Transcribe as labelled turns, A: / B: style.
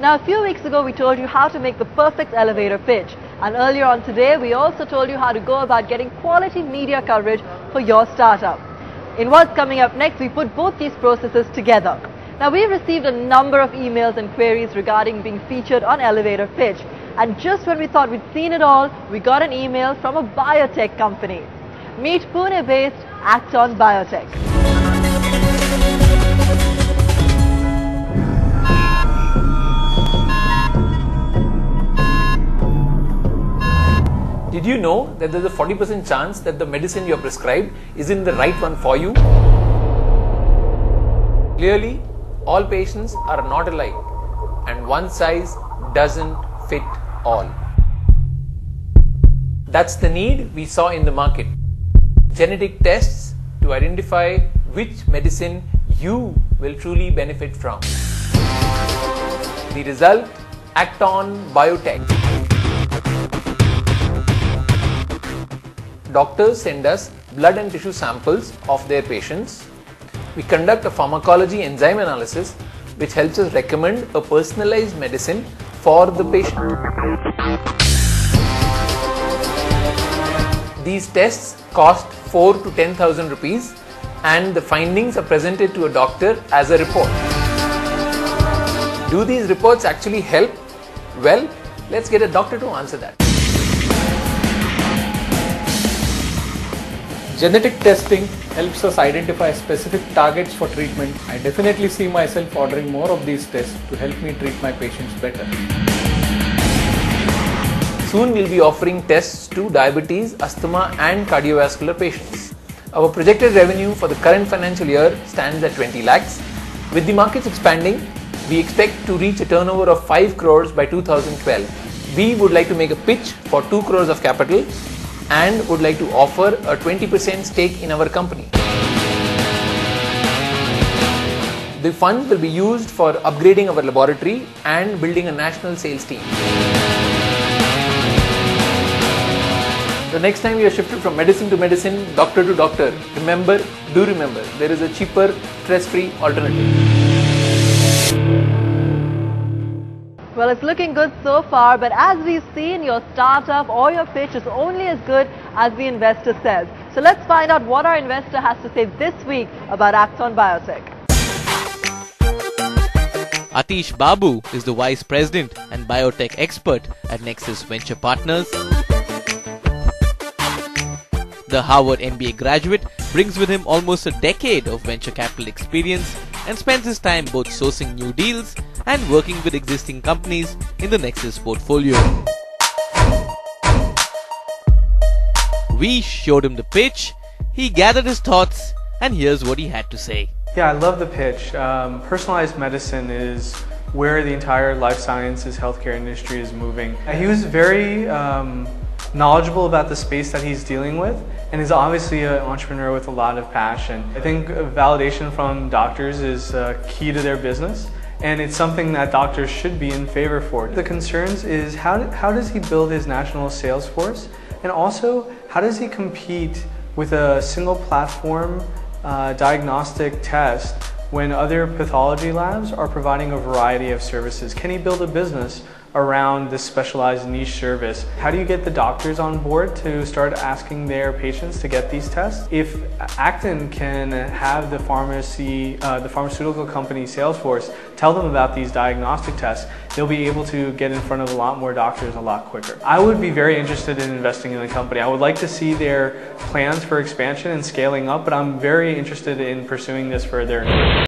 A: Now, a few weeks ago, we told you how to make the perfect elevator pitch. And earlier on today, we also told you how to go about getting quality media coverage for your startup. In what's coming up next, we put both these processes together. Now, we've received a number of emails and queries regarding being featured on Elevator Pitch. And just when we thought we'd seen it all, we got an email from a biotech company. Meet Pune-based Acton Biotech.
B: Did you know that there's a 40% chance that the medicine you're prescribed isn't the right one for you? Clearly, all patients are not alike, and one size doesn't fit all. That's the need we saw in the market. Genetic tests to identify which medicine you will truly benefit from. The result, Acton Biotech. Doctors send us blood and tissue samples of their patients. We conduct a pharmacology enzyme analysis which helps us recommend a personalized medicine for the patient. These tests cost 4 to 10,000 rupees and the findings are presented to a doctor as a report. Do these reports actually help? Well, let's get a doctor to answer that.
C: Genetic testing helps us identify specific targets for treatment. I definitely see myself ordering more of these tests to help me treat my patients better.
B: Soon we'll be offering tests to diabetes, asthma and cardiovascular patients. Our projected revenue for the current financial year stands at 20 lakhs. With the markets expanding, we expect to reach a turnover of 5 crores by 2012. We would like to make a pitch for 2 crores of capital and would like to offer a 20% stake in our company. The funds will be used for upgrading our laboratory and building a national sales team. The next time you are shifted from medicine to medicine, doctor to doctor, remember, there is a cheaper, stress-free alternative.
A: Well, it's looking good so far, but as we've seen, your startup or your pitch is only as good as the investor says. So let's find out what our investor has to say this week about Acton Biotech.
D: Atish Babu is the Vice President and Biotech Expert at Nexus Venture Partners. The Harvard MBA graduate brings with him almost a decade of venture capital experience and spends his time both sourcing new deals and working with existing companies in the Nexus portfolio. We showed him the pitch, he gathered his thoughts, and here's what he had to say.
E: Yeah, I love the pitch. Personalized medicine is where the entire life sciences healthcare industry is moving. He was very knowledgeable about the space that he's dealing with and is obviously an entrepreneur with a lot of passion. I think validation from doctors is key to their business, and it's something that doctors should be in favor for. The concerns is how does he build his national sales force, and also how does he compete with a single platform diagnostic test when other pathology labs are providing a variety of services? Can he build a business around this specialized niche service? How do you get the doctors on board to start asking their patients to get these tests? If Acton can have the pharmaceutical company sales force tell them about these diagnostic tests, they'll be able to get in front of a lot more doctors a lot quicker. I would be very interested in investing in the company. I would like to see their plans for expansion and scaling up, but I'm very interested in pursuing this further.